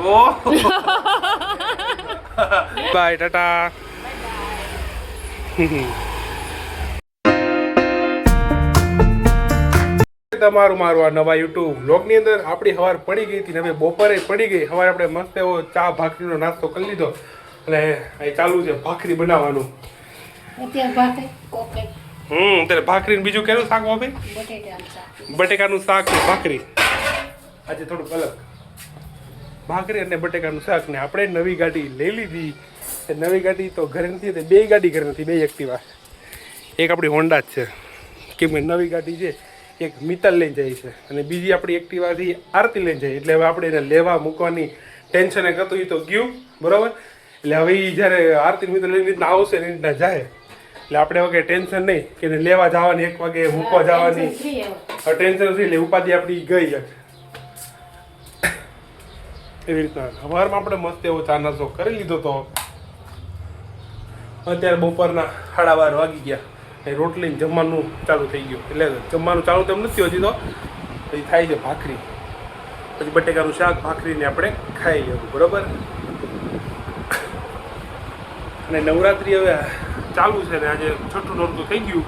ઓહ by Tata. તમારું મારું આ નવા યુટ્યુબ વ્લોગની અંદર આપણી સવાર પડી ગઈ હતી ને હવે બપોરે પડી ગઈ. સવારે આપણે મસ્ત એવો ચા ભાખરીનો નાસ્તો કરી લીધો અને અહીં ચાલુ છે ભાખરી બનાવવાનું. અત્યારે ભાખરી ને બીજું કેનું શાક ભાઈ? બટેકાનું શાક ને ભાખરી. આજે થોડુંક અલગ ભાખરી અને બટેકાનું શાક. ને આપણે નવી ગાડી લઈ લીધી. નવી ગાડી તો ઘરે નથી, બે ગાડી ઘરે નથી, બે એક્ટિવા. એક આપણી હોન્ડા જ છે કેમ કે નવી ગાડી છે. એક મિત્તલ લઈને જાય છે અને બીજી આપણી એક્ટિવાથી આરતી લઈને જાય. એટલે હવે આપણે એને લેવા મૂકવાની ટેન્શન એક હતું, એ તો ગયું બરાબર. એટલે હવે એ જ્યારે આરતી મિત્તલ લઈને રીતના આવશે ને રીતના જાય એટલે આપણે હવે કંઈ ટેન્શન નહીં કે એને લેવા જવાની, 1 વાગે મૂકવા જવાની ટેન્શન નથી. એટલે ઉપાધિ આપણી ગઈ જાય એવી રીતના. સવારમાં આપણે મસ્ત એવો ચા નાસ્તો કરી લીધો તો અત્યારે બપોરના 12:30 વાગી ગયા. રોટલી જમવાનું ચાલુ થઈ ગયું. એટલે જમવાનું ચાલુ તેમ નથી હજી તો પછી થાય છે ભાખરી, પછી બટેકાનું શાક, ભાખરીને આપણે ખાઈ લેવું બરાબર. અને નવરાત્રિ હવે ચાલુ છે ને આજે 6ઠું નોરતું થઈ ગયું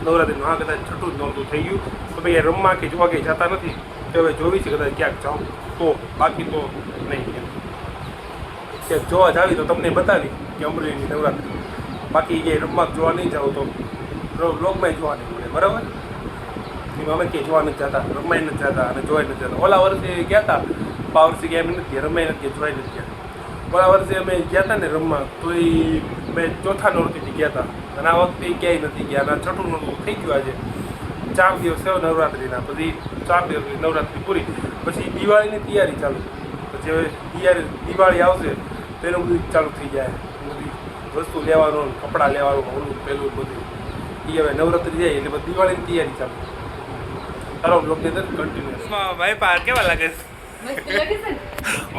નવરાત્રિનું. હા કદાચ 6ઠું જ નોરતું થઈ ગયું. તો ભાઈ રમવા કે જોવા કંઈ જતા નથી તો હવે જોવી છે કદાચ ક્યાંક જાઉં તો, બાકી તો નહીં. ક્યાંક જોવા જાવી તો તમને બતાવી કે અમરેલીની નવરાત્રિ. બાકી જે રમવા જોવા નહીં જાવ તો બ્લોગમાં જોવા નહીં મળે બરાબર. એમાં અમે ક્યાંય જોવા નથી જતા, રમાઈ નથી જતા અને જોવાઈ નથી જતા. ઓલા વર્ષે ગયા હતા, આ વર્ષે ગયા એમ નથી, રમાઈ નથી, જોવાઈ નથી ગયા. ઓલા વર્ષે અમે ગયા હતા ને રમવા તો એ મેં 4થા નોરતીથી ગયા હતા અને આ વખતે ક્યાંય નથી ગયા. અને 6ઠું નોરતું થઈ ગયું. આજે 4 દિવસ થયો નવરાત્રિના. પછી 4 દિવસ નવરાત્રિ પૂરી પછી દિવાળીની તૈયારી ચાલુ. પછી હવે દિવાળી આવશે તો એનું બધું ચાલુ થઈ જાય. બધી વસ્તુ લેવાનું, કપડાં લેવાનું, ઓલું પેલું બધું. એ હવે નવરાત્રિ જાય એટલે બધી દિવાળીની તૈયારી ચાલુ. તારો બ્લોગની અંદર કન્ટિન્યુઅસ. ભાઈ પાર કેવા લાગે છે?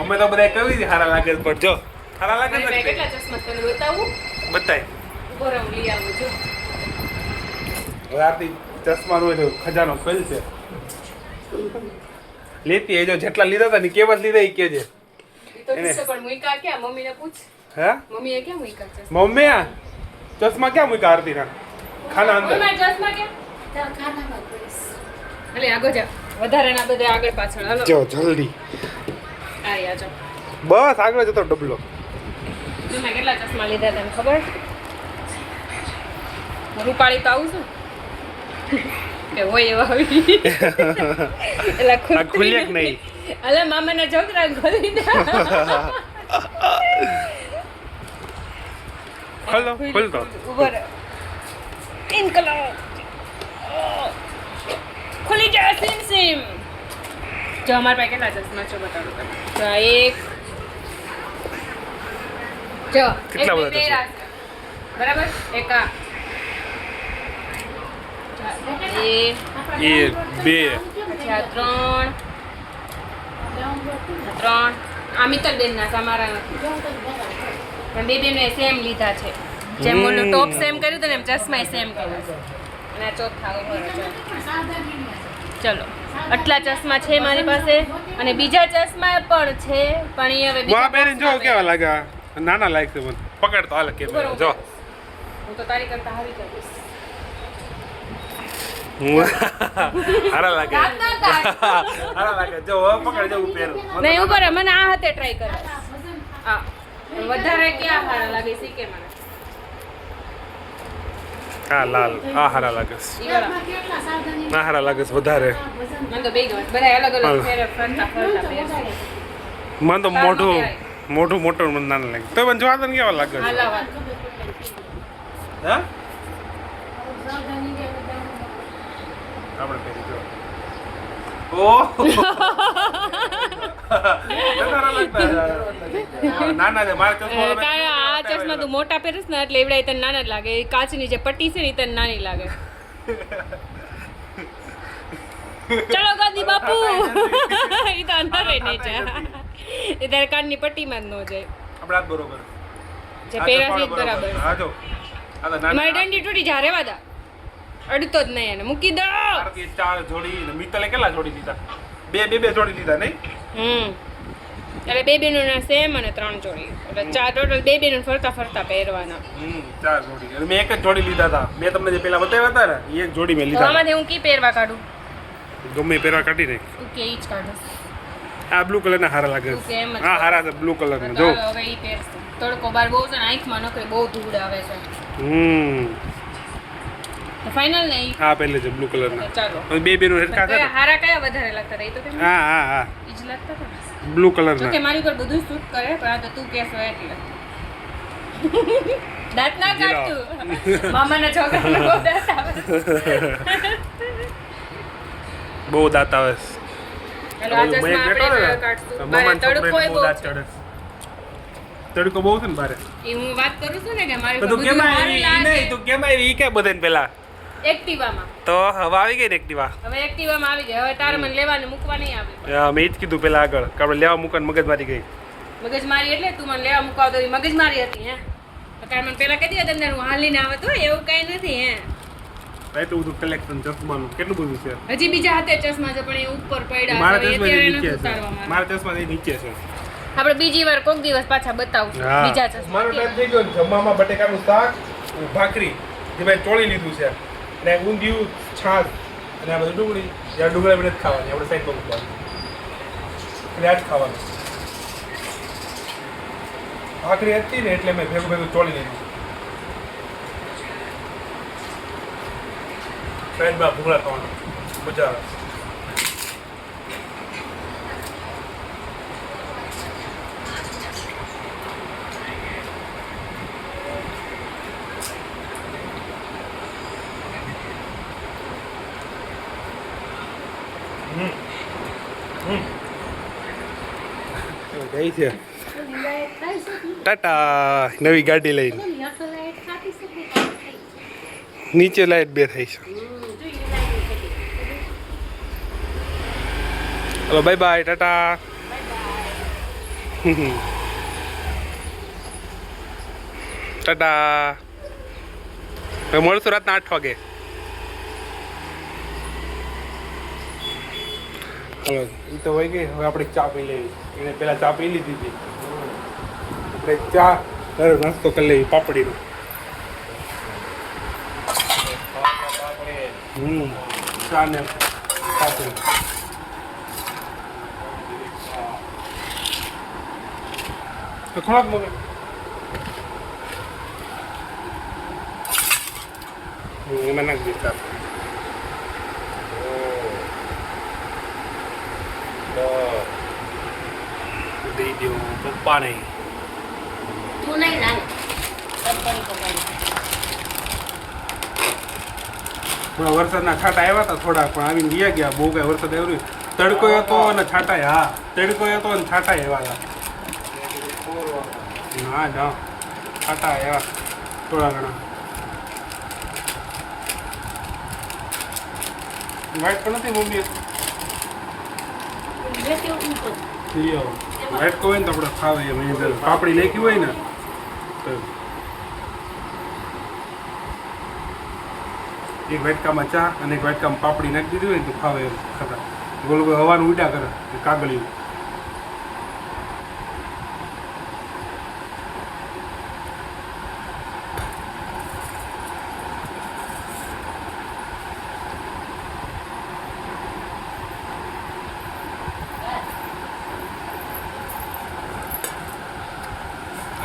અમે તો બધા કવિ છે સારા લાગે છે, પણ જો સારા લાગે છે કેટલા ચશ્મા તને બતાવું? બતાય ઉપર હું લઈ આવું છું. હવે આરતી ચશ્માનો જો ખજાનો ખોલશે લેતી એ જો જેટલા લીધા હતા ને કેવા લીધા એ કેજે. તો કિસ્સો પણ મુઈકા ક્યાં મમ્મીને પૂછ. હે મમ્મીએ ક્યાં મુઈકા ચશ્મા? મમ્મી આ ચશ્મા ક્યાં મુઈકા આરતીના? ખાના અંદર. મમ્મી ચશ્મા ક્યાં? ખાનામાં પડીશ. અલે આગળ જા. વધારે ના બધે આગળ પાછળ હાલો. જો જલ્દી. આયા જો. બસ આગળ જતો ડબલો. મેં કેટલા ચશ્મા લીધા તને ખબર? રૂપાળી તો આવું છું. કે હોય એવા આવી. એલા ખુલ્યા કે નહીં? અલે મામાના છોકરા ખોલી દે. ખોલો ખોલ દો. ઉપર ઇનકલાબ. ખુલી જા સિમ સિમ. જો અમાર પાસે કેટલા ચશ્મા છે બતાડો તમે. તો એક જો કેટલા બધા બરાબર. એક આ એ બે ત્રણ આ મિત્તલ બેન ના તમારા નથી પણ બે બેનો સેમ લીધા છે. જેમ ઓલું ટોપ સેમ કર્યું હતું ને એમ ચશ્મા સેમ કર્યું છે. અને આ ચોથા ઉપર ચલો આટલા ચશ્મા છે મારી પાસે અને બીજા ચશ્મા પણ છે પણ એ હવે બીજા બેન જો કેવા લાગ્યા? નાના લાગશે મને. પકડ તો હાલ કે જો હું તો તારી કરતા હારી કરીશ. હારા લાગે હારા લાગે જો પકડ જો પહેરો નહીં ઉપર મને આ હાથે ટ્રાય કરે. આ વધારે ક્યાં હારા લાગે છે કે મને? હા લાલ આ હારા લાગે છે. ના હારા લાગે છે વધારે. મને તો બે ગમે બધા અલગ અલગ ફેરે ફરતા ફરતા પહેરશે. મને તો મોઢું મોટું મને નાનું લાગે. તો મને જોવા તને કેવા લાગે છે? હા આપણે પહેરી જો. ઓહ નાના છે મારા ચશ્મા. આ ચશ્મા તું મોટા પહેરીશ ને એટલે એવડાય તને નાના જ લાગે. કાચની જે પટ્ટી છે ને એ તને નાની લાગે. ચલો ગાંધી બાપુ. એ તો અંદર નહીં જાય. એ તારે કાનની પટ્ટીમાં જ ન જાય. આપણા બરોબર જે પહેરા છે બરાબર. હા જો મારી દંડી તૂટી જા. રેવા દા અડતો જ નહીં એને મૂકી દો. 4 જોડી મિત્તલે કેટલા જોડી લીધા? બે જોડી લીધા નહીં? એટલે 2 બહેનોના સેમ અને 3 જોડી એટલે 4 ટોટલ 2 બહેનો ફરતા ફરતા પહેરવાના. 4 જોડી. અને મેં એક જ જોડી લીધા હતા. મેં તમને જે પેલા બતાવ્યા હતા ને એ એક જોડી મેં તો લીધા. આમાંથી હું કી પહેરવા કાઢું? ગમે પહેરવા કાઢી નાખ. ઓકે ઈ જ કાઢું. આ બ્લુ કલરના હારા લાગે ઓકે છે. એમ જ. હા હારા છે બ્લુ કલરના. જો હવે ઈ પહેરશું. તડકો બાર બહુ છે ને આંખમાં નકરી બહુ ધૂળ આવે છે. તો ફાઇનલ ને ઈ. હા પહેલે છે બ્લુ કલરના. ચાલો. હવે 2 બેનો હરખા છે. હારા કયા વધારે લાગતા હતા? ઈ તો કેમ? હા ઈ જ લાગતા હતા. બ્લુ કલરના. ઓકે મારી ઉપર બધું શૂટ કરે પણ આ તો તું કહેશો એટલે. દાંત ના કાઢતું. મામાના છોકરાને બહુ દાંત આવે. બહુ દાંત આવે છે. એટલે આ ચશ્મા આપણે કાઢશું. બારે તડકો એ બહુ છે. તડકો બહુ છે ને બારે. એ હું વાત કરું છું ને કે મારી તો ઉપર તું કેમ બધું આવી સારું નહીં તું કેમ આવી ઈ કે બધાને પેલા એક્ટિવામાં. તો હવે આવી ગઈ ને એક્ટિવા. હવે એક્ટિવામાં આવી જાય. હવે તારે મને લેવા ને મૂકવા નહીં આવે. મેં જ કીધું પેલા આગળ કે આપણે લેવા મૂકવાનું મગજ મારી ગઈ. મગજ મારી એટલે તું મને લેવા મૂકવા તો મગજ મારી હતી હે. તો તારે મને પેલા કહી દે તમને હું હાલીને આવત હોય એવું કઈ નથી હે. એટલું બધું કલેક્શન ચશ્માનું કેટલું બધું છે. હજી બીજા હાથે ચશ્મા છે પણ એ ઉપર પડ્યા મારા છે. ચશ્મા અત્યારે નીચે નથી છે. ઉતારવા મારા ચશ્મા નીચે છે. આપણે બીજી વાર કોક દિવસ પાછા બતાવશું બીજા ચશ્મા. મારો ટાઈમ થઈ ગયો જમવામાં બટેકાનું શાક ભાખરી જે મેં ચોળી લીધું છે અને ઊંધિયું છાશ અને આ બધું ડુંગળી જ્યાં ડુંગળી આપણે નથી ખાવાની આપણે સાઈડ પર મૂકવાની એટલે આ જ ખાવાનું. ભાખરી હતી ને એટલે મેં ભેગું ભેગું ચોળી લીધું. સાઈડમાં ભૂંગળા ખાવાનું મજા આવે. ગઈ છે ટાટા નવી ગાડી લઈને નીચે લાઈટ બે થઈ છે. Hello bye bye Tata. Tata. હવે મળશું રાતના 8 વાગે. હલો એ તો વહી ગઈ. હવે આપણે ચા પી લેવી. એને પેલા ચા પી લીધી હતી. આપણે ચા નાસ્તો કરી લેવી પાપડીનો. ચા ને પાપડી. થોડાક મગે એમાં નાખી દીધા. દઈ દો પપ્પાને. તું નહીં ના થોડા વરસાદના છાંટા આવ્યા હતા થોડા પણ આવીને ગયા ગયા. બહુ કઈ વરસાદ આવ્યો નહીં. તડકો હતો અને છાંટા હા તડકો હતો અને છાંટા આવ્યા હતા. ના ના છાંટા આવ્યા થોડા ઘણા. વાઇટ પણ નથી મમ્મી. વાઇટ કહો ને તો આપણે ખાવે એમ પાપડી નાખી હોય ને તો એક વાટકામાં ચા અને એક વાટકામાં પાપડી નાખી દીધી હોય ને તો ખાવે એમ ખાતા. ગોલ ગોલ હવાનું ઉડા કરે કાગળિયું.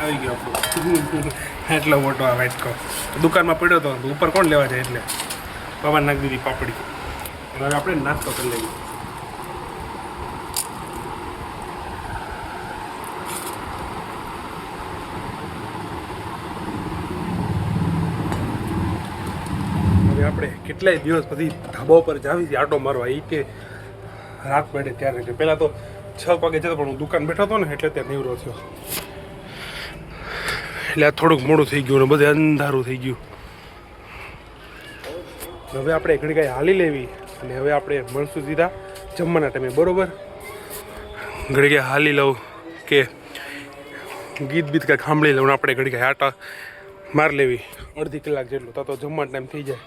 આવી ગયો આપણો એટલો મોટો આ વાટકો. દુકાનમાં પડ્યો હતો ઉપર કોણ લેવા જાય એટલે પવન નાખી દીધી પાપડી. હવે આપણે નાસ્તો કરી લઈએ. હવે આપણે કેટલાય દિવસ પછી ધાબા ઉપર જાવી આટો મારવા. એ કે રાત પડે ત્યારે પહેલાં તો 6 વાગે જતો પણ હું દુકાન બેઠો હતો ને એટલે ત્યાં નીવરો થયો. એટલે આ થોડુંક મોડું થઈ ગયું ને બધે અંધારું થઈ ગયું. હવે આપણે ઘણી કાંઈ હાલી લેવી અને હવે આપણે મળશું સીધા જમવાના ટાઈમે બરાબર. ઘડી કાંઈ હાલી લઉં કે ગીત બીત કાંઈ સાંભળી લઉં આપણે ઘડી કાંઈ આટા માર લેવી અડધી કલાક જેટલું તો જમવાનો ટાઈમ થઈ જાય.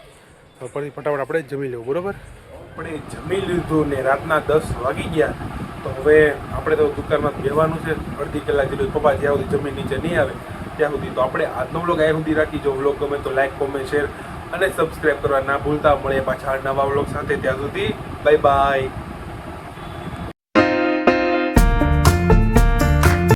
તો પછી ફટાફટ આપણે જમી લેવું બરાબર. આપણે જમી લીધું ને રાતના 10 વાગી ગયા તો હવે આપણે તો દુકાનમાં બેવાનું છે અડધી કલાક જેટલું, પપ્પા જ્યાં સુધી જમીન નીચે નહીં આવે ત્યાં સુધી. તો આપણે આજનો વ્લોગ અહીંયા સુધી રાખી. જો વ્લોગ ગમે તો લાઈક, કોમેન્ટ, શેર અને સબસ્ક્રાઈબ કરવા ના ભૂલતા. મળીએ પાછા નવા વ્લોગ સાથે. ત્યાં સુધી બાય બાય.